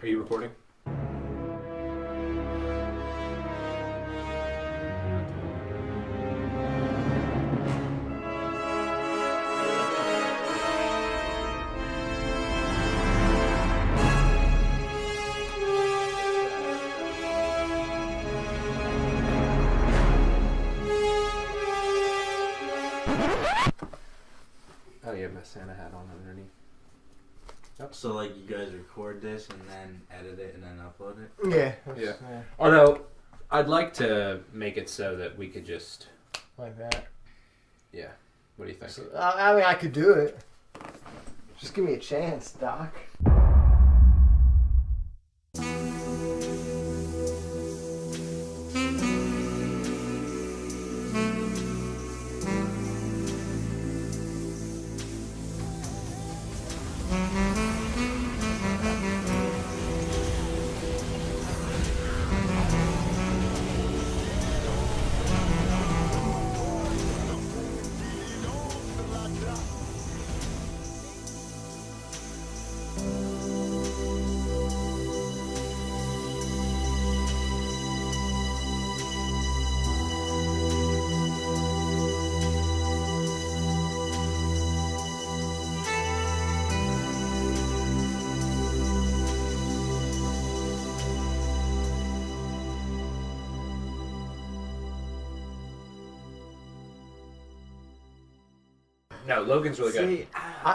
Are you recording? Oh, you have my Santa hat on underneath. Yep. So, like, you guys record this and then edit it and then upload it? Yeah. Although, I'd like to make it so that we could just... Like that. Yeah. What do you think? So, I mean, I could do it. Just give me a chance, Doc. No, Logan's really good. See,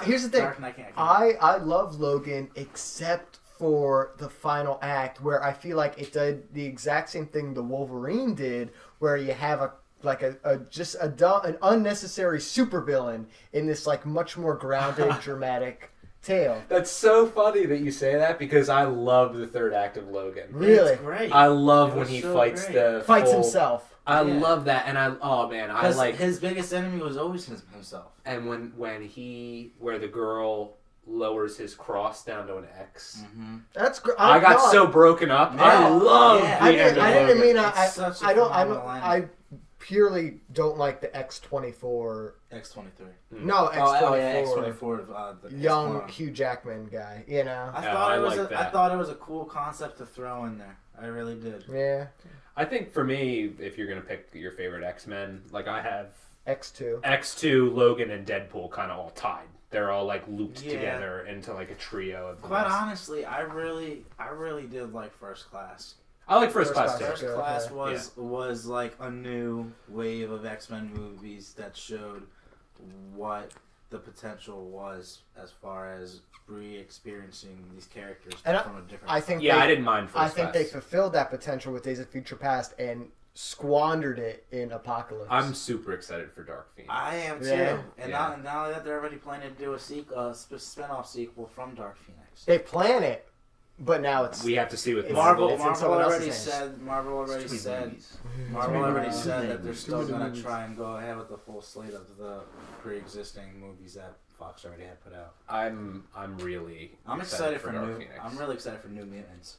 Here's the thing. Dark Knight can't- I love Logan except for the final act where I feel like it did the exact same thing the Wolverine did, where you have an unnecessary supervillain in this like much more grounded, dramatic tale. That's so funny that you say that because I love the third act of Logan. Really? It's great. I love It when was he so fights great. Fights full- himself. I Yeah. love that, and I like his biggest enemy was always himself. and where the girl lowers his cross down to an X. Mm-hmm. That's great. I got so broken up. Yeah. I love Yeah. the I end didn't, of I Logan. didn't mean It's such a I don't phenomenal line. I purely don't like the X-24. X-23. No, X-24. X-24. Young Hugh Jackman guy. You know. I Yeah, thought I it was. like that. I thought it was a cool concept to throw in there. I really did. Yeah. I think for me, if you're gonna pick your favorite X-Men, like I have X2. X2, Logan, and Deadpool kind of all tied. They're all like looped Yeah. together into like a trio of the Quite best. honestly, I really did like First Class. I like First First Class Class. too. First Class Yeah. was like a new wave of X-Men movies that showed what the potential was as far as re-experiencing these characters And from a different. I think Yeah, they, I didn't mind First I think Class. they fulfilled that potential with Days of Future Past and squandered it in Apocalypse. I'm super excited for Dark Phoenix. I am too, Yeah. and Yeah. now that they're already planning to do a spin-off sequel from Dark Phoenix. They plan it, but now it's We have to see what It's- Marvel. it's in someone else's hands. Marvel already It's too said many movies. Marvel already said that they're movies. still Too many going to movies. try and go ahead with the full slate of the pre-existing movies that Fox already had put out. I'm really. I'm excited for Dark new. Phoenix. I'm really excited for New Mutants.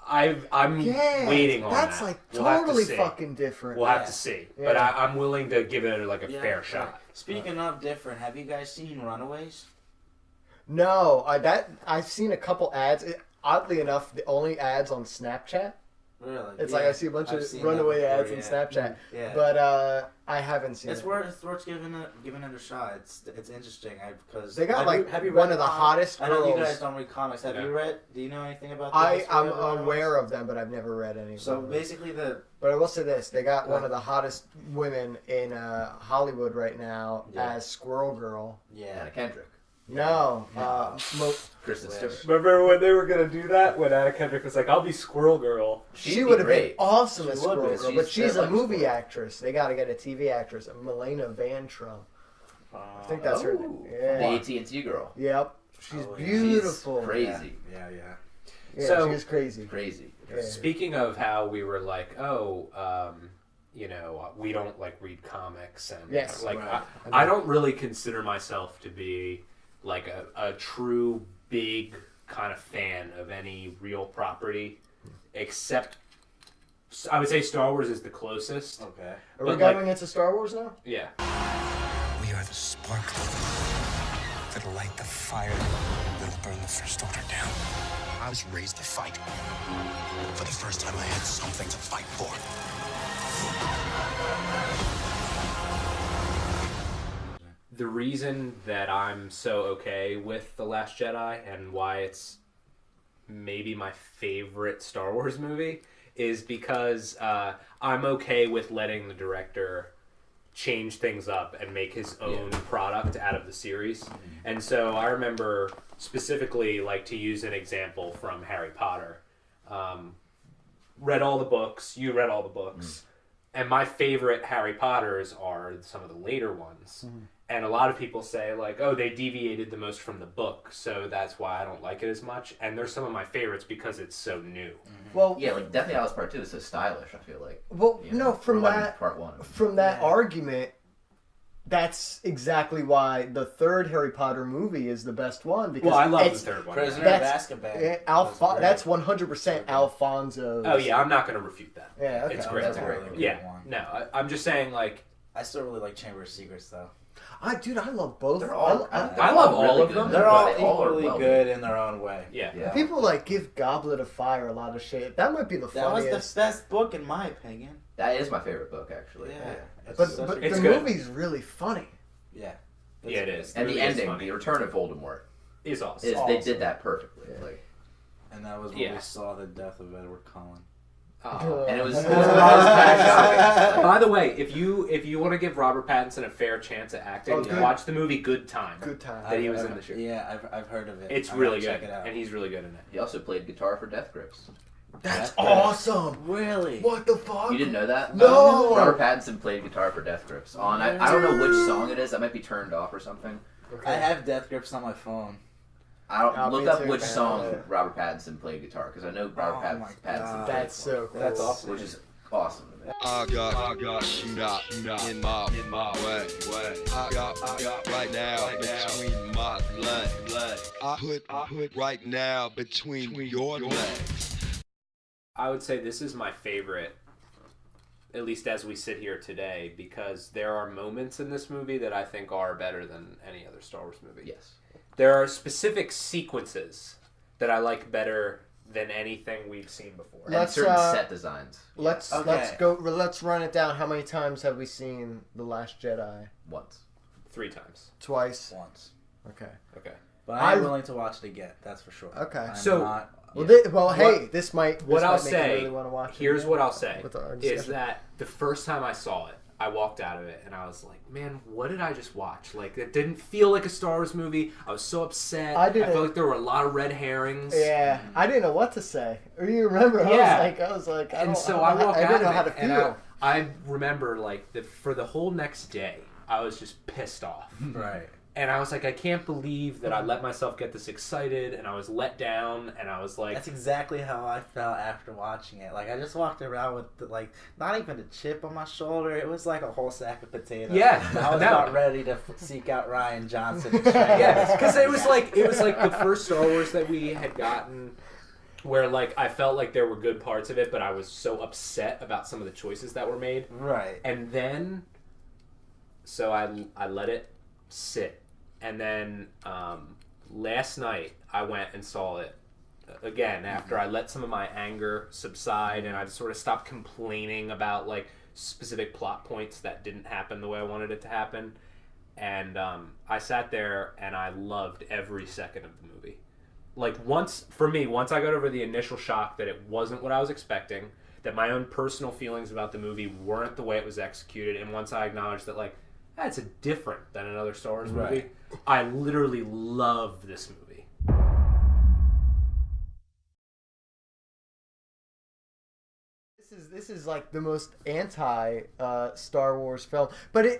I'm yeah, waiting on that's that. like We'll have to totally see. fucking different. We'll have Yeah. to see, Yeah. but I'm willing to give it like a Yeah, fair right. shot. Speaking of different, have you guys seen Runaways? No, I've seen a couple ads. Oddly enough, the only ads on Snapchat. Really? It's like I see a bunch I've of seen that runaway before, ads on yeah. Snapchat, Yeah. but I haven't seen It's it. worth giving it a shot. It's interesting because They got have you one read of the comics? hottest I know you girls. guys don't read comics. Have Yeah. you read? Do you know anything about? the I'm history of Runaways? aware of them, but I've never read any. So of them. basically, But I will say this: they got one of the hottest women in Hollywood right now Yeah. as Squirrel Girl. yeah. Kendrick. No, Kristen Wish. Stewart. Remember when they were gonna do that? When Anna Kendrick was like, "I'll be Squirrel Girl." she She'd would be have been great. awesome She as would Squirrel be. Girl, but she's a like movie Squirrel. actress. They got to get a TV actress, Milena Van Trump. I think that's her name. The Yeah. AT&T girl. Yep. She's Oh, yeah. beautiful. She's crazy. Yeah. Yeah, So- she is crazy. Crazy. Yeah. Speaking of how we were like, we don't like read comics and Yes. like Right. I don't really consider myself to be like a true big kind of fan of any real property, except I would say Star Wars is the closest. Okay. Are we But, going into Star Wars now? Yeah. We are the spark that'll light the fire that'll burn the First Order down. I was raised to fight. For the first time, I had something to fight for. The reason that I'm so okay with The Last Jedi and why it's maybe my favorite Star Wars movie is because I'm okay with letting the director change things up and make his own product out of the series. And so I remember specifically, like, to use an example from Harry Potter, read all the books, you read all the books, and my favorite Harry Potters are some of the later ones. And a lot of people say, like, oh, they deviated the most from the book, so that's why I don't like it as much. And they're some of my favorites because it's so new. Well, Yeah, like Deathly Hallows Part 2 is so stylish, I feel like. well, You no, know, from or, I mean, that Part 1. from that argument, that's exactly why the third Harry Potter movie is the best one. Because Well, I love the it's, third one. Prisoner That's- of Azkaban. That's 100% Alfonso. Oh, yeah, I'm not going to refute that. Yeah, okay. It's Oh, great. that's a really good Yeah, one. no, I'm just saying, like, I still really like Chamber of Secrets though. Dude, I love both. They're all, I love all really of good. them. They're all They are equally well good in their own way. yeah. Yeah. People like give Goblet of Fire a lot of shit. That might be the That was funniest. the best book in my opinion. That is my favorite book, actually. Yeah. but such but a- It's the good. movie's really funny. yeah. Yeah, it is. And the movie is ending, funny. the return of Voldemort, is awesome. is they did that perfectly. Yeah. Like, And that was when Yeah. we saw the death of Edward Cullen. Oh. and it was Uh, kind of shocking. By the way, if you want to give Robert Pattinson a fair chance at acting, Oh, good. watch the movie Good Time. Good time. That he was in the show. Yeah, I've heard of it. It's I'm really gonna good, Check it out. and he's really good in it. He also played guitar for Death Grips. That's That's awesome. Really? What the fuck? You didn't know that? No. Robert Pattinson played guitar for Death Grips. On I don't know which song it is. That might be turned off or something. Okay. I have Death Grips on my phone. I don't Yeah, look me up too, which man. song Robert Pattinson played guitar because I know Robert Oh my Pattinson. God. played That's so cool. That's awesome. which is awesome to me. I got not in my way. I got right now between my legs. I put right now between your legs. I would say this is my favorite, at least as we sit here today, because there are moments in this movie that I think are better than any other Star Wars movie. Yes. There are specific sequences that I like better than anything we've seen before. And Let's, certain uh, set designs. Let's Okay. let's run it down. How many times have we seen The Last Jedi? Once. 3 times. Twice. Once. Okay. Okay. But I'm I- willing to watch it again. That's for sure. Okay. I'm So- not, Well, What- hey, this might. What this I'll might make you say, really wanna watch it here's again what I'll say, with our is discussion. that the first time I saw it, I walked out of it and I was like, man, what did I just watch? Like, it didn't feel like a Star Wars movie. I was so upset. I didn't- felt like there were a lot of red herrings. Yeah, I didn't know what to say. You remember? Yeah. I was like, And so I walked I out didn't know of how it, to and feel. I remember, like, that for the whole next day, I was just pissed off. right. And I was like, I can't believe that I let myself get this excited, and I was let down, and I was like, That's exactly how I felt after watching it. Like, I just walked around with, like, not even a chip on my shoulder. It was like a whole sack of potatoes. Yeah, I was no. about ready to seek out Ryan Johnson. And strangle yeah, his because it was face. like the first Star Wars that we had gotten, where like I felt like there were good parts of it, but I was so upset about some of the choices that were made, Right. and then so I let it sit, and then last night I went and saw it again after I let some of my anger subside, and I sort of stopped complaining about like specific plot points that didn't happen the way I wanted it to happen. And I sat there and I loved every second of the movie. Like once I got over the initial shock that it wasn't what I was expecting, that my own personal feelings about the movie weren't the way it was executed, and once I acknowledged that like, that's different than another Star Wars movie, Right. I literally love this movie. This is like the most anti Star Wars film, but it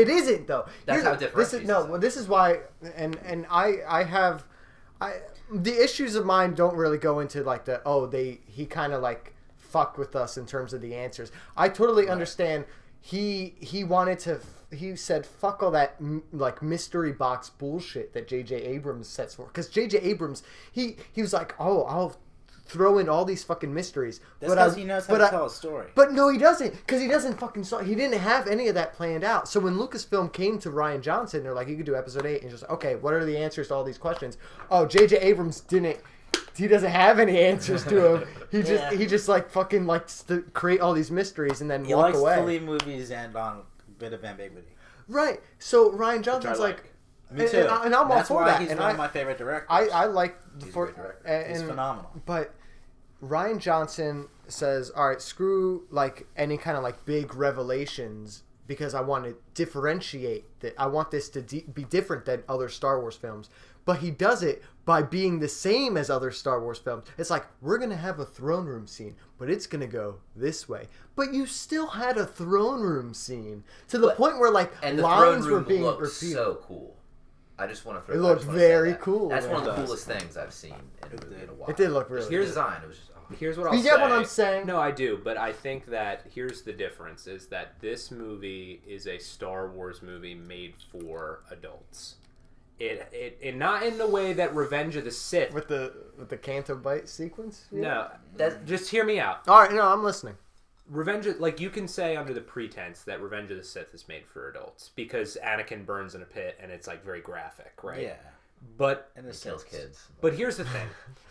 isn't though. That's how it this is differentiates no. itself. Well, this is why, and I have, the issues of mine don't really go into like he kind of like fucked with us in terms of the answers. I totally understand. He wanted to. He said, "Fuck all that like mystery box bullshit that J.J. Abrams sets for." Because J.J. Abrams, he was like, "Oh, I'll throw in all these fucking mysteries." That's because he knows how to tell a story. But no, he doesn't, because he doesn't fucking. He didn't have any of that planned out. So when Lucasfilm came to Ryan Johnson, they're like, "You could do episode 8," and just okay, what are the answers to all these questions? Oh, J.J. Abrams didn't he doesn't have any answers to him. Yeah. He just like fucking likes to create all these mysteries and then He walk likes away. to leave movies and on a bit of ambiguity. Right. So Ryan Which I Johnson's like, Me too. and I'm all That's for why that. he's And one of my favorite directors. I like the He's a for great director. He's and phenomenal. But Ryan Johnson says, all right, screw like any kind of like big revelations because I want to differentiate that. I want this to be different than other Star Wars films. But he does it by being the same as other Star Wars films. It's like, we're going to have a throne room scene, but it's going to go this way. But you still had a throne room scene to the point where like And the throne lines were room being looked repeated. so cool. I just want to throw. It I looked just wanna say very that. cool, That's one of the man. coolest things I've seen in a movie in a while. It did look really Here's good. design. It was just. Oh. Here's what I'll You say. get what I'm saying? No, I do, but I think that here's the difference: is that this movie is a Star Wars movie made for adults. It not in the way that Revenge of the Sith. With the Canto Bite sequence? Yeah. No, that just hear me out. All right, no, I'm listening. Like you can say under the pretense that Revenge of the Sith is made for adults because Anakin burns in a pit and it's like very graphic, right? Yeah. But And It kills kids. But here's the thing,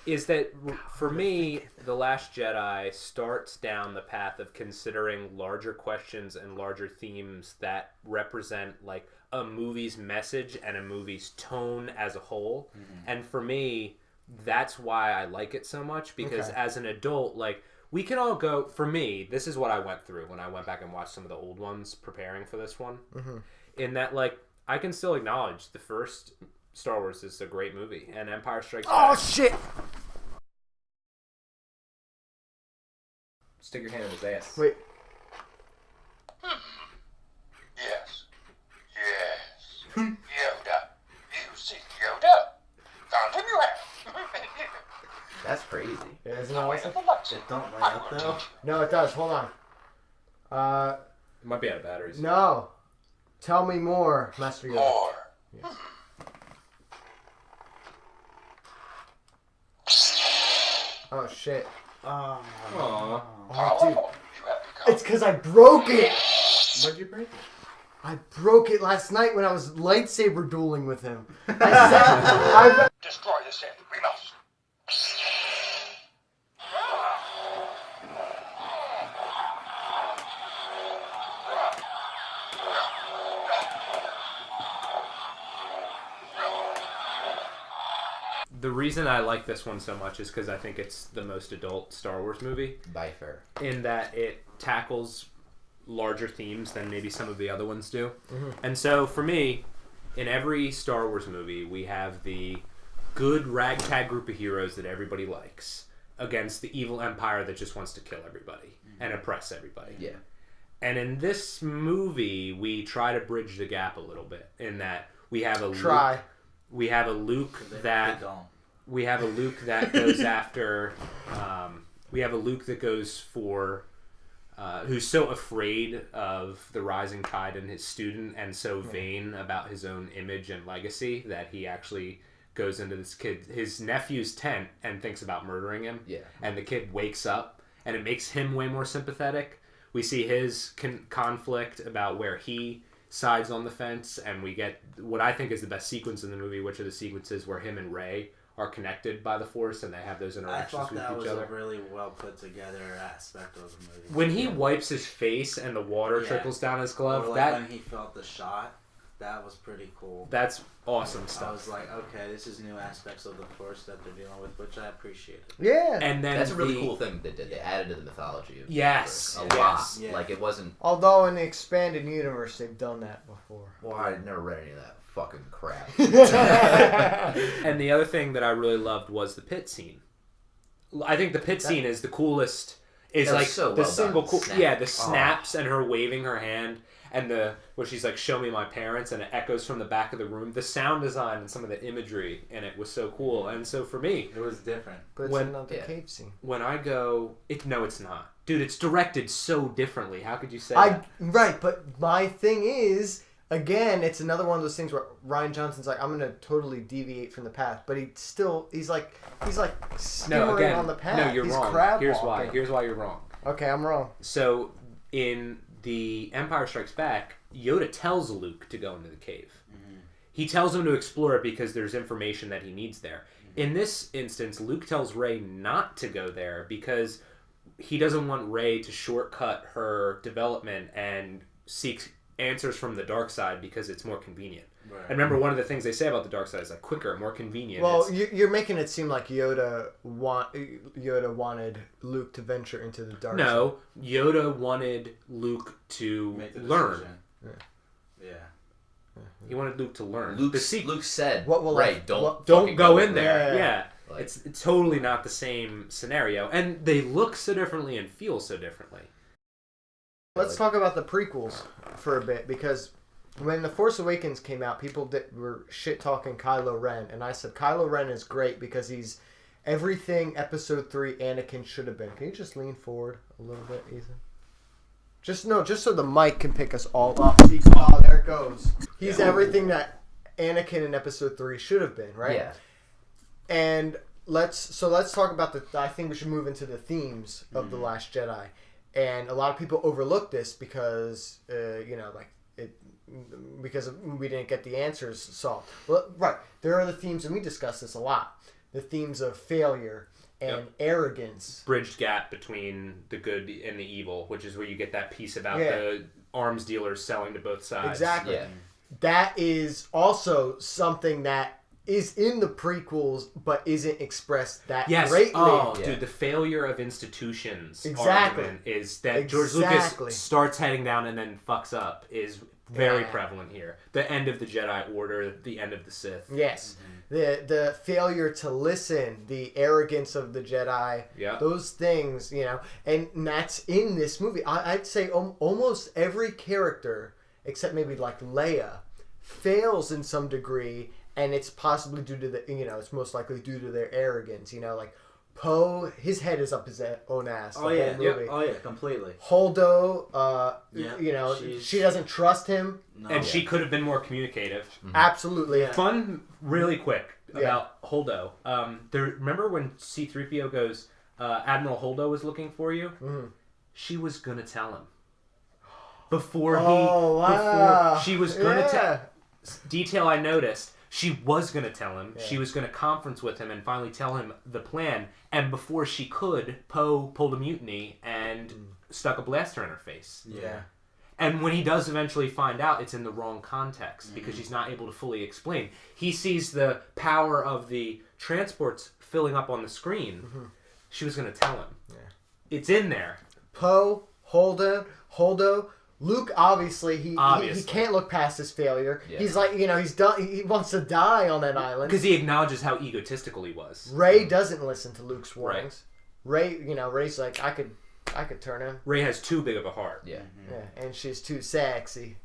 is that for me, The Last Jedi starts down the path of considering larger questions and larger themes that represent like a movie's message and a movie's tone as a whole. And for me, that's why I like it so much because as an adult, like we can all go, for me, this is what I went through when I went back and watched some of the old ones preparing for this one. In that like, I can still acknowledge the first Star Wars is a great movie, and Empire Strikes Back. Oh, shit! Stick your hand in his ass. Wait. Yes. Yes. Yoda. You see Yoda? Found him you have. That's crazy. Yeah, isn't that awesome? It don't light up though. No, it does. Hold on. It might be out of batteries. No. Tell me more, Master Yoda. More. Oh, shit. Aww. Oh, dude. Powerful you have become. It's because I broke it! Why'd you break it? I broke it last night when I was lightsaber dueling with him. I Destroy the Sith. We must. The reason I like this one so much is because I think it's the most adult Star Wars movie By fair. in that it tackles larger themes than maybe some of the other ones do. And so for me, in every Star Wars movie, we have the good ragtag group of heroes that everybody likes against the evil empire that just wants to kill everybody and oppress everybody. Yeah. And in this movie, we try to bridge the gap a little bit in that we have a try. Luke, we have a Luke They that don't. we have a Luke that goes after. We have a Luke that goes for. Who's so afraid of the rising tide in his student and so vain about his own image and legacy that he actually goes into his nephew's tent and thinks about murdering him. Yeah. And the kid wakes up and it makes him way more sympathetic. We see his conflict about where he sides on the fence, and we get what I think is the best sequence in the movie, which are the sequences where him and Rey are connected by the Force and they have those I interactions thought with that each was other. a really well put together aspect of the movie. When he wipes his face and the water Yeah. trickles down his Or glove, like that when he felt the shot, that was pretty cool. that's awesome I stuff. was like, okay, this is new aspects of the Force that they're dealing with, which I appreciated. Yeah. And then That's a really the- cool thing they did. They added to the mythology of the Yes, universe a yes. lot. Yeah. Like it wasn't. Although in the expanded universe, they've done that before. Well, I never read any of that fucking crap. And the other thing that I really loved was the pit scene. I think the pit scene is the coolest. Is That was like so the well single done. cool, Snap. yeah, the Oh. snaps and her waving her hand and the where she's like, "Show me my parents," and it echoes from the back of the room. The sound design and some of the imagery in it was so cool. And so for me, It was different. But it's When- another yeah. cave scene. when I go, no, it's not, dude. It's directed so differently. How could you say I that? right, but my thing is, again, it's another one of those things where Ryan Johnson's like, I'm gonna totally deviate from the path, but he's like skimmering No, again, on the path. no, you're he's wrong. crab Here's why. walking. Here's why you're wrong. Okay, I'm wrong. So in the Empire Strikes Back, Yoda tells Luke to go into the cave. He tells him to explore it because there's information that he needs there. In this instance, Luke tells Rey not to go there because he doesn't want Rey to shortcut her development and seek answers from the dark side because it's more convenient. Right. And remember, one of the things they say about the dark side is like quicker, more convenient. Well, you're making it seem like Yoda wanted Luke to venture into the dark side. No, Yoda wanted Luke to learn. Yeah. He wanted Luke to learn. Luke said, What will Rey, I- don't Don't go in there. there. Yeah. Yeah. It's totally not the same scenario. And they look so differently and feel so differently. Let's talk about the prequels for a bit, because when The Force Awakens came out, people were shit-talking Kylo Ren, and I said Kylo Ren is great because he's everything Episode 3 Anakin should have been. Can you just lean forward a little bit, Ethan? Just so the mic can pick us all up. Oh, there it goes. He's everything that Anakin in Episode 3 should have been, right? Yeah. And let's talk about I think we should move into the themes of The Last Jedi. And a lot of people overlook this because because we didn't get the answers solved. Well, right, there are the themes, and we discuss this a lot. The themes of failure and arrogance. Bridged gap between the good and the evil, which is where you get that piece about Yeah. the arms dealers selling to both sides. Exactly. Yeah. That is also something that is in the prequels, but isn't expressed that Yes. greatly. Oh, Yeah. dude, the failure of institutions Exactly. argument is that George Exactly. Lucas starts heading down and then fucks up is very Yeah. prevalent here. The end of the Jedi Order, the end of the Sith. Yes. The failure to listen, the arrogance of the Jedi, Yeah. those things, and that's in this movie. I'd say almost every character, except maybe like Leia, fails in some degree, and it's possibly due to it's most likely due to their arrogance. Like Poe, his head is up his own ass. The whole movie. Oh yeah, completely. Holdo, she's- she doesn't trust him. No. And she could have been more communicative. Absolutely. Yeah. Fun, really quick Yeah. about Holdo. Remember when C-3PO goes, Admiral Holdo was looking for you? Mhm. She was gonna tell him before Oh, wow. before she was gonna Yeah. detail I noticed. She was gonna tell him. Yeah. She was gonna conference with him and finally tell him the plan. And before she could, Poe pulled a mutiny and stuck a blaster in her face. Yeah. And when he does eventually find out, it's in the wrong context because she's not able to fully explain. He sees the power of the transports filling up on the screen. She was going to tell him. Yeah. It's in there. Poe, Holdo, Luke. Obviously, he can't look past his failure. Yeah. He's like, he's done. He wants to die on that island. Because he acknowledges how egotistical he was. Rey doesn't listen to Luke's warnings. Rey, Rey's like, I could turn him. Ray has too big of a heart. Yeah. Yeah, and she's too sexy.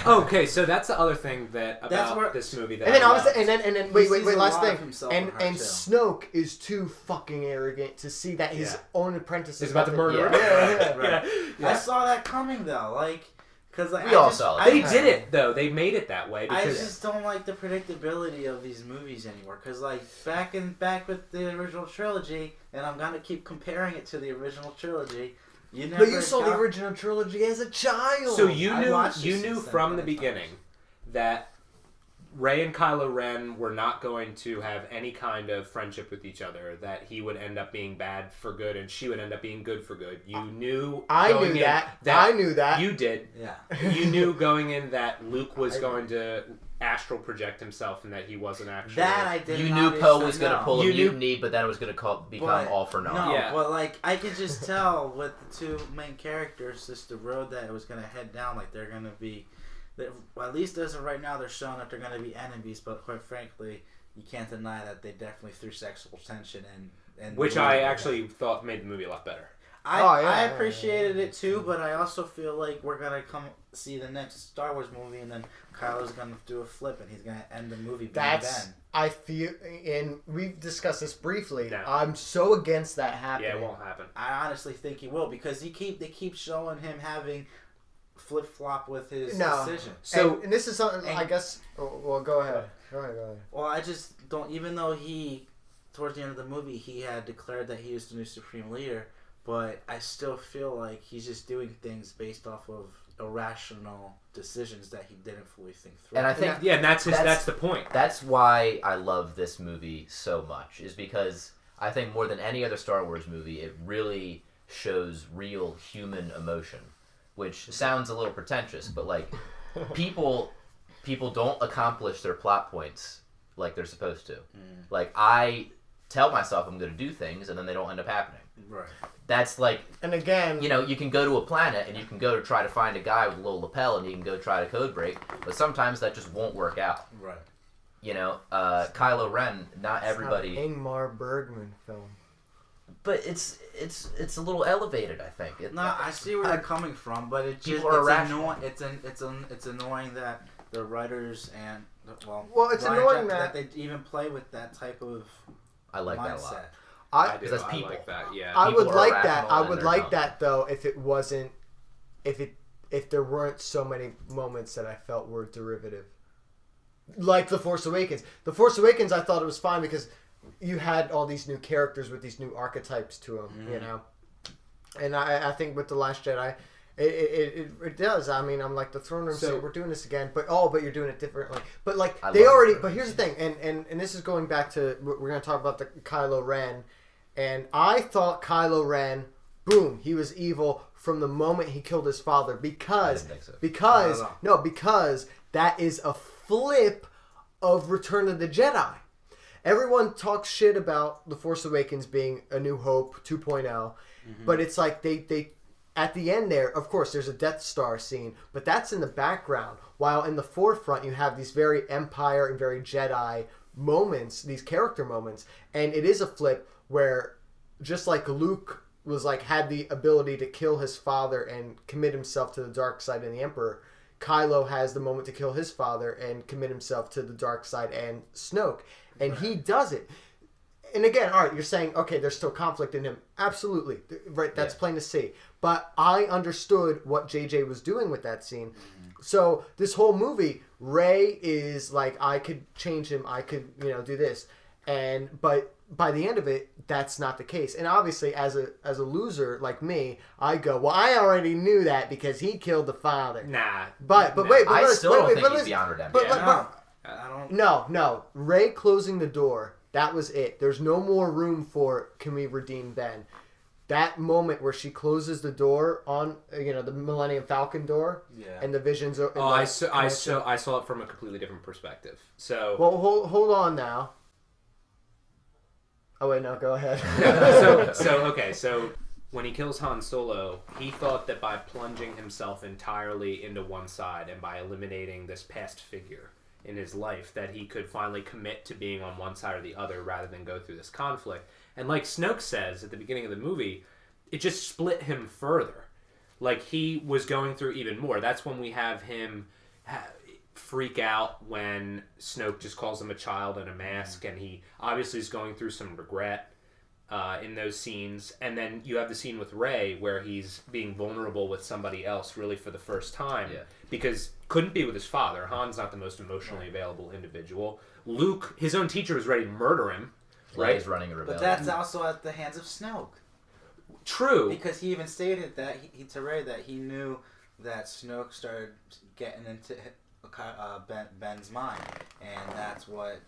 Okay, so that's the other thing That's about where- this movie that And then I obviously, love. and then He wait, sees a last lot of thing. himself And in her, and too. Snoke is too fucking arrogant to see that his Yeah. own apprentice He's about to murder Yeah, her. yeah, yeah. Yeah. I saw that coming though, because We all saw it. They did it though. They made it that way I because just don't like the predictability of these movies anymore. Because back with the original trilogy, and I'm gonna keep comparing it to the original trilogy. But you saw the original trilogy as a child. So you I knew watched it you since knew then from the many beginning that Rey and Kylo Ren were not going to have any kind of friendship with each other. That he would end up being bad for good, and she would end up being good for good. You knew. I going knew in that. I knew that. You did. Yeah. You knew going in that Luke was going to astral project himself, and that he wasn't actually. That I did. You not knew Poe was know. going to pull a You knew- mutiny, but then it was going to become all for naught. No, Yeah. but I could just tell with the two main characters, just the road that it was going to head down. They're going to be, at least as of right now, they're showing that they're going to be enemies. But quite frankly, you can't deny that they definitely threw sexual tension in. Which I actually thought made the movie a lot better. I appreciated it too, but I also feel like we're gonna come see the next Star Wars movie, and then Kylo's gonna do a flip, and he's gonna end the movie being That's Ben. I feel, and we've discussed this briefly. No. I'm so against that happening. Yeah, it won't happen. I honestly think he will because they keep showing him having flip flop with his No. decision. So and this is something and- I guess. Well, go ahead. Go ahead. Well, I just don't. Even though towards the end of the movie, he had declared that he was the new supreme leader, but I still feel like he's just doing things based off of irrational decisions that he didn't fully think through. And I think Yeah, and that's the point. That's why I love this movie so much, is because I think more than any other Star Wars movie, it really shows real human emotion, which sounds a little pretentious, but like people don't accomplish their plot points like they're supposed to. Like, I tell myself I'm going to do things, and then they don't end up happening. Right. That's like, And again, you know, you can go to a planet and you can go to try to find a guy with a little lapel and you can go try to code break, but sometimes that just won't work out. Right. You know, Kylo Ren, not everybody, it's not an Ingmar Bergman film. but it's a little elevated, I think. No, I see where they're coming from, but it just People are it's irrational. annoying. It's annoying that the writers and Well, it's Ryan annoying Jack- that- they even play with that type of I like that a mindset. lot. I do. that's I people. like that. Yeah. I People would are like that. irrational I and would they're like dumb. that though if it wasn't, if there weren't so many moments that I felt were derivative. Like The Force Awakens. The Force Awakens, I thought it was fine because you had all these new characters with these new archetypes to them, you know. And I think with The Last Jedi, it does. I mean, I'm like, the throne room say, we're doing this again, but you're doing it differently. But like, I they love already, it. but here's the thing, and this is going back to, we're going to talk about the Kylo Ren, and I thought Kylo Ren, boom, he was evil from the moment he killed his father because, I didn't think so. because that is a flip of Return of the Jedi. Everyone talks shit about The Force Awakens being A New Hope 2.0, but it's like they at the end there, of course, there's a Death Star scene, but that's in the background. While in the forefront, you have these very Empire and very Jedi moments, these character moments, and it is a flip where, just like Luke was like had the ability to kill his father and commit himself to the dark side and the Emperor, Kylo has the moment to kill his father and commit himself to the dark side and Snoke, and he does it. And again, all right, you're saying, okay, there's still conflict in him. Absolutely. Right, that's plain to see. But I understood what JJ was doing with that scene. So this whole movie, Rey is like, I could change him, I could, do this. But by the end of it, that's not the case. And obviously, as a loser like me, I go, well, I already knew that because he killed the father. Nah. But wait, I still don't think he's listen, beyond redemption. I don't. No. Rey closing the door. That was it. There's no more room for, can we redeem Ben? That moment where she closes the door on, the Millennium Falcon door, and the visions. I saw it from a completely different perspective. So. Well, hold on now. Oh wait, no, go ahead. So when he kills Han Solo, he thought that by plunging himself entirely into one side and by eliminating this past figure in his life, that he could finally commit to being on one side or the other rather than go through this conflict. And like Snoke says at the beginning of the movie, it just split him further. Like, he was going through even more. That's when we have him freak out when Snoke just calls him a child in a mask, and he obviously is going through some regret in those scenes. And then you have the scene with Rey where he's being vulnerable with somebody else really for the first time, because couldn't be with his father. Han's not the most emotionally available individual. Luke, his own teacher, was ready to murder him. Right? He's running a rebellion. But that's also at the hands of Snoke. True. Because he even stated that to Rey that he knew that Snoke started getting into Ben's mind, and that's what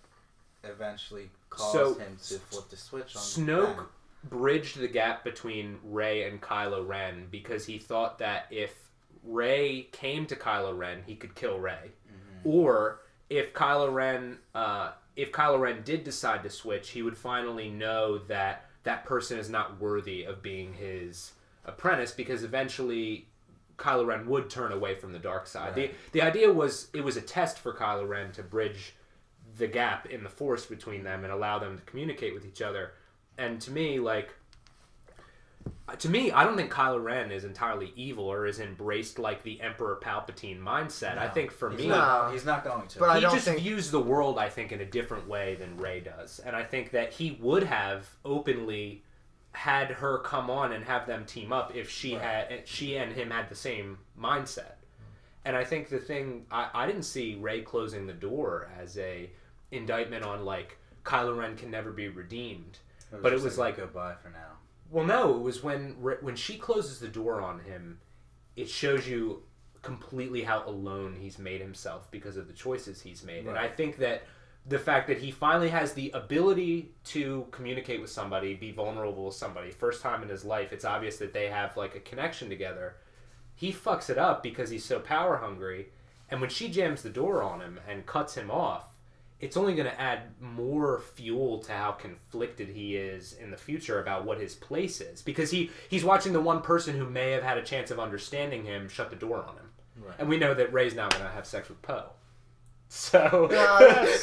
eventually caused him to flip the switch on Snoke Ben. bridged the gap between Rey and Kylo Ren because he thought that if Rey came to Kylo Ren, he could kill Rey, or if Kylo Ren did decide to switch, he would finally know that that person is not worthy of being his apprentice, because eventually Kylo Ren would turn away from the dark side. Right. The idea was, it was a test for Kylo Ren to bridge the gap in the Force between them and allow them to communicate with each other. And to me, I don't think Kylo Ren is entirely evil or is embraced like the Emperor Palpatine mindset. No, I think for me, he's not going to. But he just views the world, I think, in a different way than Rey does. And I think that he would have openly had her come on and have them team up if she and him had the same mindset. And I think the thing, I didn't see Rey closing the door as a indictment on, like, Kylo Ren can never be redeemed. But it was like goodbye for now. Well, no, it was when she closes the door on him, it shows you completely how alone he's made himself because of the choices he's made. Right. And I think that the fact that he finally has the ability to communicate with somebody, be vulnerable with somebody, first time in his life, it's obvious that they have like a connection together. He fucks it up because he's so power hungry, and when she jams the door on him and cuts him off, it's only going to add more fuel to how conflicted he is in the future about what his place is, because he's watching the one person who may have had a chance of understanding him shut the door on him. Right. And we know that Rey's now going to have sex with Poe. So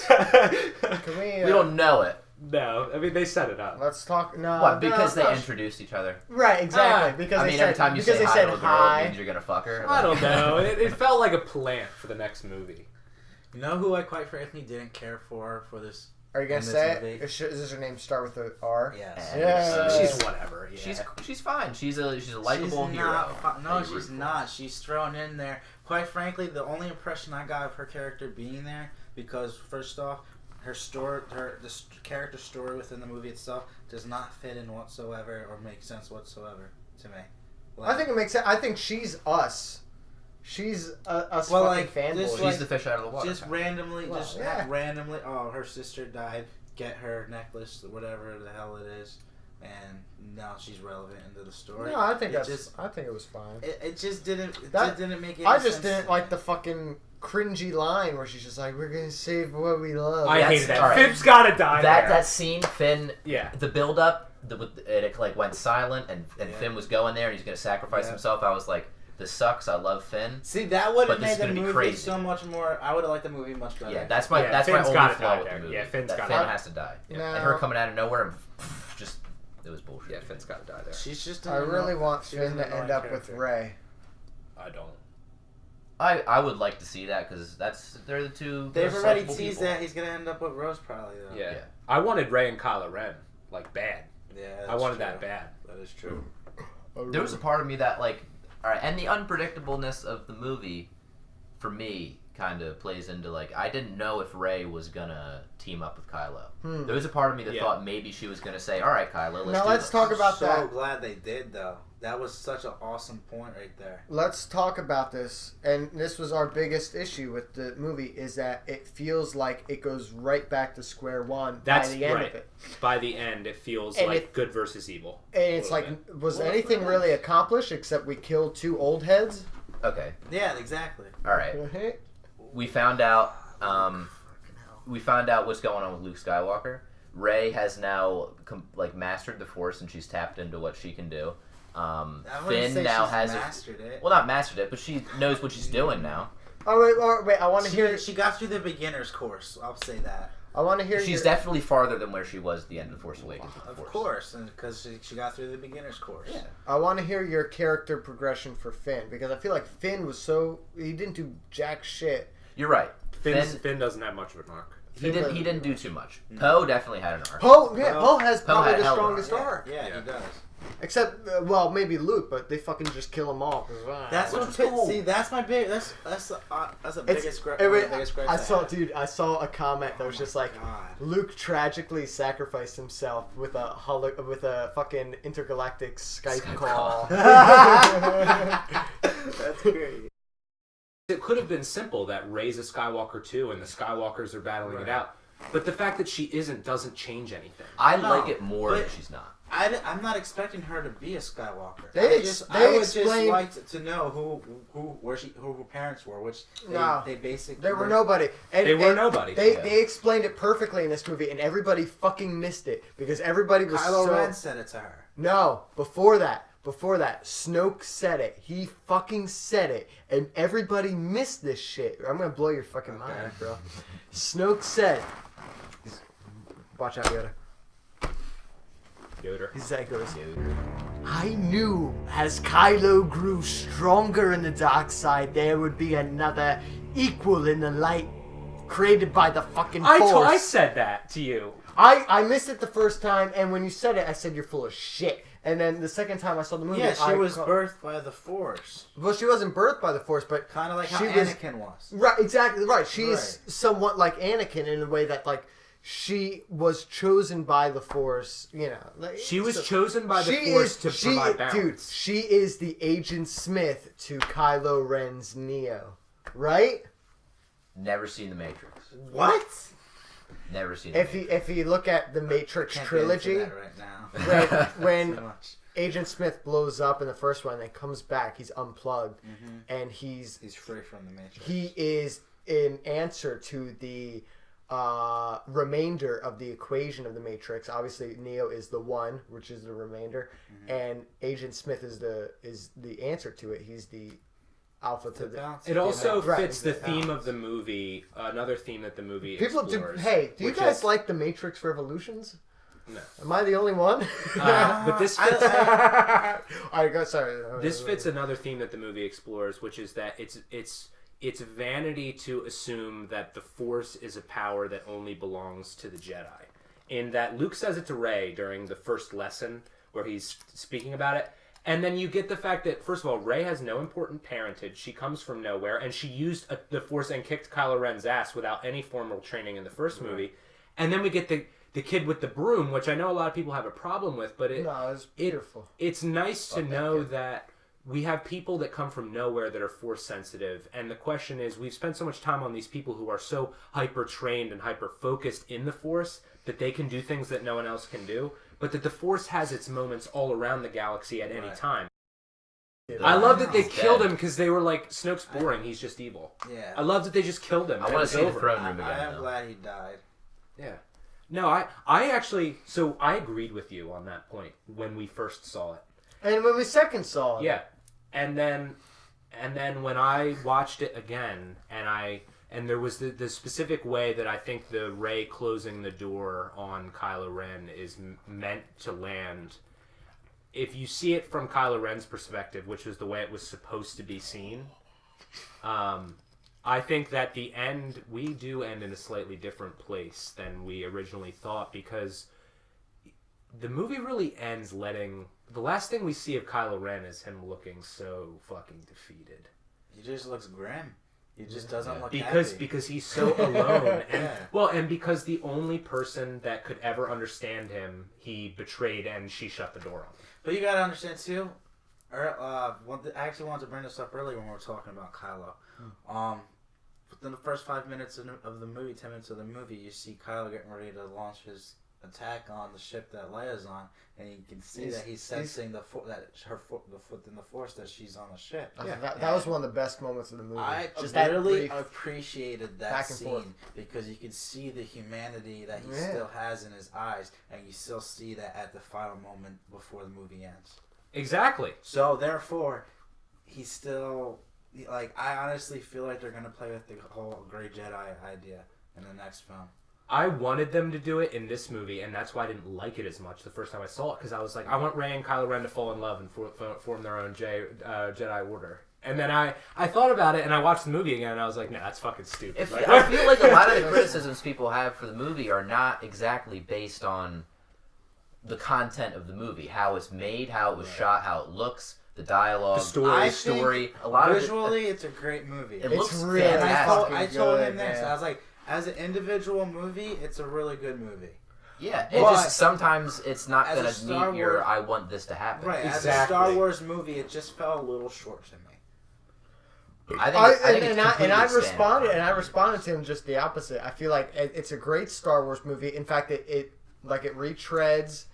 Can we? We don't know it. no, I mean they set it up. Let's talk. No, What? Because no, they no. introduced each other. Right, exactly. Because I they mean, said, every time you because say they hi said to a girl, it hi. means you're gonna fuck her. I don't know. It felt like a plant for the next movie. You know who I quite frankly didn't care for this? Are you gonna in this say movie? it? Does her name start with an R? Yes. Yeah. She's whatever. Yeah. She's fine. She's a likable She's hero. not no, that you she's root not. She's thrown in there. Quite frankly, the only impression I got of her character being there, because first off, her story, character story within the movie itself does not fit in whatsoever or make sense whatsoever to me. I think it makes sense. I think she's us. She's us Well, fucking like, fanboys. this, She's like, the fish out of the water. just randomly, Well, just yeah. randomly. Oh, her sister died. Get her necklace, whatever the hell it is, and now she's relevant into the story. No, I think it that's. just I think it was fine. it just didn't. It That- just didn't make any I sense. just didn't like the fucking cringy line where she's just like, "We're gonna save what we love." I That's- hated that. all right. Finn's gotta die. there. that scene, Finn. Yeah. The build up, it like went silent, and Yeah. Finn was going there, and he's gonna sacrifice Yeah. himself. I was like, this sucks. I love Finn. See, that would have But this made is the gonna be movie crazy. so much more. I would have liked the movie much better. Yeah, that's my Yeah, my Finn's only gotta flaw die with there. the movie. Yeah, Finn's that gotta Finn die. has to die. No. And her coming out of nowhere, and just it was bullshit. Yeah, Finn's gotta die there. She's just. I really want she Finn was to an end annoying up with character. Ray. I don't. I would like to see that because they're the two. They've most already likable teased people. that he's gonna end up with Rose probably though. Yeah. Yeah. I wanted Rey and Kylo Ren like bad. Yeah. I that's wanted true. that bad. That is true. There was a part of me that like, all right, and the unpredictableness of the movie, for me, kind of plays into like I didn't know if Rey was gonna team up with Kylo. There was a part of me that Yeah. thought maybe she was gonna say, "All right, Kylo, let's Now do let's this." talk about so that. glad they did though. That was such an awesome point right there. Let's talk about this. And this was our biggest issue with the movie is that it feels like it goes right back to square one That's by the end right. of it. By the end, it feels And like it- good versus evil. And it's A like, little was Well, anything yeah. really accomplished except we killed two old heads? Okay, Yeah, exactly. all right. We found out. We found out what's going on with Luke Skywalker. Rey has now mastered the Force, and she's tapped into what she can do. I wouldn't Finn say now she's has mastered it. well, not mastered it, but she knows what she's doing now. Oh wait! I want to hear. She got through the beginner's course. I'll say that. I want to hear. She's your, definitely farther than where she was at the end of the Force Awakens. With the Of Force. course, and because she got through the beginner's course. Yeah. I want to hear your character progression for Finn because I feel like Finn was he didn't do jack shit. You're right. Finn doesn't have much of an arc. He didn't do too much. Poe definitely had an arc. Poe Poe has Poe probably had the hell of an strongest Yeah, arc. yeah, Yeah. he does. Except, well, maybe Luke, but they fucking just kill him off. That's Which what. was cool. See, that's my big. That's the biggest. Biggest gripe I saw a comment that was Oh just my like, God. Luke tragically sacrificed himself with a fucking intergalactic Skype call. That's great. It could have been simple that Rey's a Skywalker too, and the Skywalkers are battling it out. But the fact that she isn't doesn't change anything. I No, like it more but- if she's not. I'm not expecting her to be a Skywalker. They I would explained- just like to know who her parents were, which No. they basically They were nobody. And, They were and nobody. They explained it perfectly in this movie, and everybody fucking missed it because everybody was Kylo so. Ren said it to her. No, before that, Snoke said it. He fucking said it, and everybody missed this shit. I'm gonna blow your fucking mind, bro. Snoke said, "Watch out, Yoda." Yoder. He goes, "I knew as Kylo grew stronger in the dark side, there would be another equal in the light created by the fucking Force." I said that to you. I missed it the first time, and when you said it, I said you're full of shit. And then the second time I saw the movie, Yeah, she was birthed by the Force, Well, she wasn't birthed by the Force, but kind of like how she was- Anakin was. right, exactly right. She's Right. somewhat like Anakin in the way that like she was chosen by the Force, you know. Like, She was chosen by the Force to provide balance. Dude, she is the Agent Smith to Kylo Ren's Neo, right? Never seen The Matrix. What? Never seen The Matrix. If you look at the Matrix Can't trilogy, get into that right now. when Too much. Agent Smith blows up in the first one and comes back, he's unplugged, and he's free from the Matrix. he is an answer to the remainder of the equation of the Matrix. Obviously, Neo is the one, which is the remainder, and Agent Smith is the answer to it. He's the alpha to the. It also Right. fits the theme of the movie. Another theme that the movie People do. explores. Hey, do you which guys is- like the Matrix Revolutions? No. Am I the only one? But this fits. I go. Sorry. This fits another theme that the movie explores, which is that it's vanity to assume that the Force is a power that only belongs to the Jedi. In that Luke says it to Rey during the first lesson where he's speaking about it. And then you get the fact that, first of all, Rey has no important parentage. She comes from nowhere, and she used the Force and kicked Kylo Ren's ass without any formal training in the first movie. And then we get the kid with the broom, which I know a lot of people have a problem with, but it's beautiful. It's nice to know that we have people that come from nowhere that are Force sensitive, and the question is, we've spent so much time on these people who are so hyper trained and hyper focused in the Force that they can do things that no one else can do, but that the Force has its moments all around the galaxy at any time. I love that they killed him because they were like, Snoke's boring, he's just evil. Yeah. I love that they just killed him. I want to see the throne room again. I am though. glad he died. Yeah. No, I actually, so I agreed with you on that point when we first saw it. And when we second saw it. Yeah. And then when I watched it again, and there was the specific way that I think the Rey closing the door on Kylo Ren is meant to land. If you see it from Kylo Ren's perspective, which was the way it was supposed to be seen, I think that the end, we do end in a slightly different place than we originally thought, because the movie really ends letting... The last thing we see of Kylo Ren is him looking so fucking defeated. He just looks grim. He just doesn't look Because happy. because he's so alone. And, Yeah. well, and because the only person that could ever understand him, he betrayed, and she shut the door on him. But you gotta understand too. I actually wanted to bring this up earlier when we were talking about Kylo. Within the first 5 minutes of the movie, 10 minutes of the movie, you see Kylo getting ready to launch his attack on the ship that Leia's on, and you can see that he's sensing the foot in the Force that she's on the ship. Yeah. That was one of the best moments of the movie. I Just that really brief appreciated that back and forth. scene because you can see the humanity that he Yeah. still has in his eyes, and you still see that at the final moment before the movie ends. Exactly. So therefore, he's still like, I honestly feel like they're gonna play with the whole Grey Jedi idea in the next film. I wanted them to do it in this movie, and that's why I didn't like it as much the first time I saw it, because I was like, I want Rey and Kylo Ren to fall in love and form their own Jedi Order. And then I thought about it, and I watched the movie again, and I was like, no, that's fucking stupid. Like, I feel like a lot of the criticisms people have for the movie are not exactly based on the content of the movie, how it's made, how it was shot, how it looks, the dialogue, The story. Think A lot visually, it's a great movie. It It's looks really fantastic. I told him good, this. man. I was like, as an individual movie, it's a really good movie. Yeah, it But just sometimes it's not as gonna a Star meet your Wars- I want this to happen. Right, as a Exactly. Star Wars movie, it just fell a little short to me. I think and I responded to him just the opposite. I feel like it's a great Star Wars movie. In fact, it retreads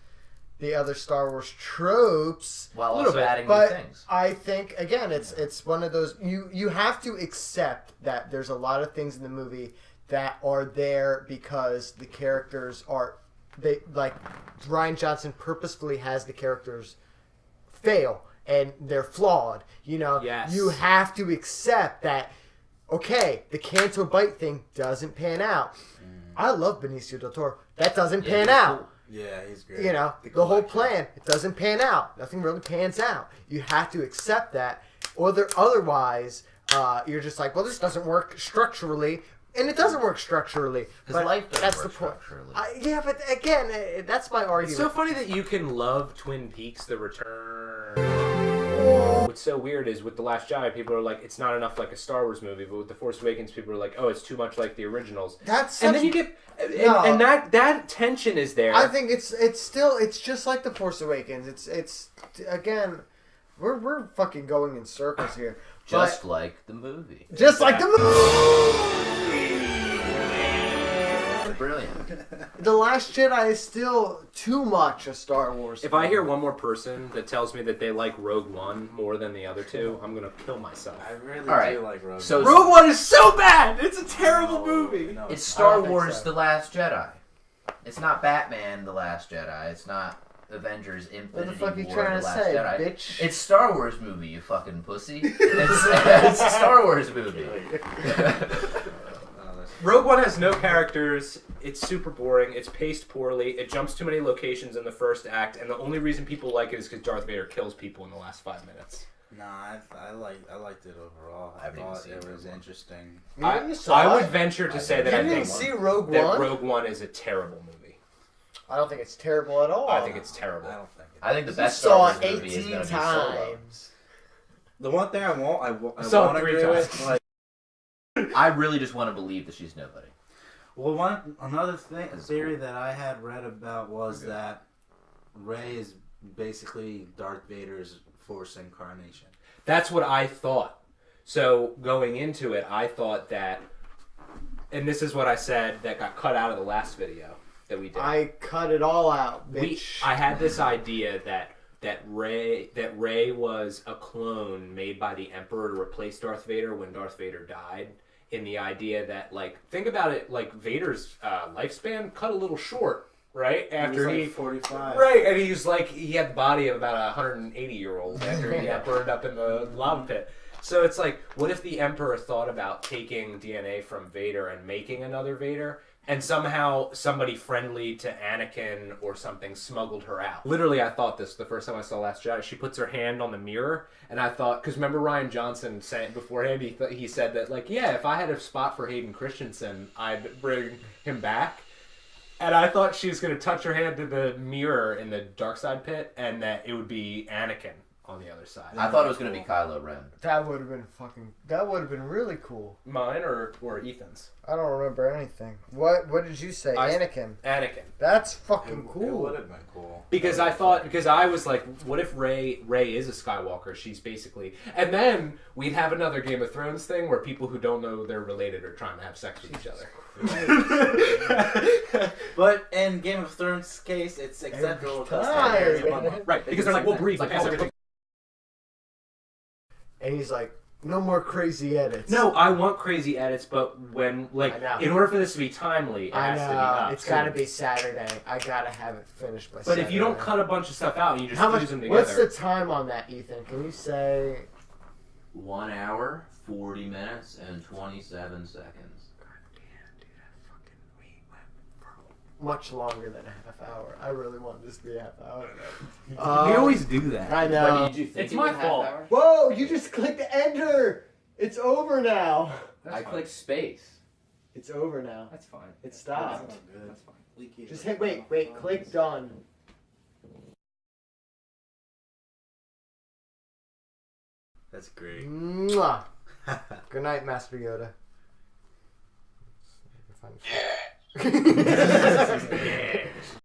the other Star Wars tropes, while little also bit, adding new but things. I think again it's one of those you have to accept that there's a lot of things in the movie that are there because the characters are Rian Johnson purposefully has the characters fail and they're flawed. You know, Yes. you have to accept that. Okay, the Canto Bite thing doesn't pan out. I love Benicio del Toro. That doesn't pan he's out. cool. Yeah, he's great. You know, the whole plan, it doesn't pan out. Nothing really pans out. You have to accept that. Otherwise, you're just like, well, this doesn't work structurally. And it doesn't work structurally. Because life doesn't that's work the point. structurally. Yeah, but again, that's my argument. It's so funny that you can love Twin Peaks: The Return what's so weird is with The Last Jedi, people are like, it's not enough like a Star Wars movie, but with The Force Awakens, people are like, oh, it's too much like the originals. That's And such- then you get, No. and that tension is there. I think it's just like The Force Awakens. It's again, we're fucking going in circles here. Just like the movie. Just like the movie. Brilliant. The Last Jedi is still too much a Star Wars. If I hear one more person that tells me that they like Rogue One more than the other two, I'm gonna kill myself. I really All right. do like Rogue So- One. Rogue One is so bad. It's a terrible movie. No, It's I Star don't think Wars so. The Last Jedi. It's not Batman The Last Jedi. It's not Avengers Infinity What the fuck you War trying The to Last say, Jedi. bitch? It's Star Wars movie, you fucking pussy. It's a Star Wars movie. Rogue One has no characters. It's super boring. It's paced poorly. It jumps too many locations in the first act, and the only reason people like it is because Darth Vader kills people in the last 5 minutes. Nah, I liked it overall. I haven't even thought seen it Rogue was One. interesting. You saw I would it? venture to say that You I didn't think see Rogue that One? Rogue One is a terrible movie. I don't think it's terrible at all. I think it's terrible. I don't think it. I think the You best saw Star it Wars movie is 18 going to be Solo. times. The one thing I Saw it won't 3 agree times. with, like, I really just want to believe that she's nobody. well, another theory that I had read about was that Rey is basically Darth Vader's Force incarnation. That's what I thought. So going into it, I thought that, and this is what I said that got cut out of the last video that we did. I cut it all out, bitch. I had this idea that Rey was a clone made by the Emperor to replace Darth Vader when Darth Vader died. In the idea that, like, think about it, like Vader's lifespan cut a little short, right? After he he was like 45. right, and he had the body of about a 180-year-old after he got burned up in the lava pit. So it's like, what if the Emperor thought about taking DNA from Vader and making another Vader, and somehow somebody friendly to Anakin or something smuggled her out? Literally, I thought this the first time I saw Last Jedi. She puts her hand on the mirror, and I thought, because remember Rian Johnson saying beforehand, he said that, like, yeah, if I had a spot for Hayden Christensen, I'd bring him back. And I thought she was going to touch her hand to the mirror in the dark side pit, and that it would be Anakin on the other side. I thought it was going to be Kylo Ren. That would have been really cool. Mine or Ethan's? I don't remember anything. What did you say? Anakin. Anakin. That's fucking It cool. would have been cool. Because I was like, what if Rey is a Skywalker? She's basically, and then we'd have another Game of Thrones thing where people who don't know they're related are trying to have sex with each other. But in Game of Thrones case, it's acceptable because time. Right, because they're like, we'll breathe like everything. And he's like, no more crazy edits. No, I want crazy edits, but when, like, I know. in order for this to be timely, it I has to be know. up. It's got to be Saturday. I got to have it finished by But Saturday. if you don't cut a bunch of stuff out and you just How fuse much? them together. What's the time on that, Ethan? Can you say? 1 hour, 40 minutes, and 27 seconds. Much longer than a half hour. I really want this to be a half hour. We always do that. I know. Did you think It's it my was fault. half hour? Whoa! You just clicked enter. It's over now. I clicked space. It's over now. That's fine. It stopped. That's fine. Just hit. Wait. Click done. That's great. Mwah. Good night, Master Yoda. Yeah.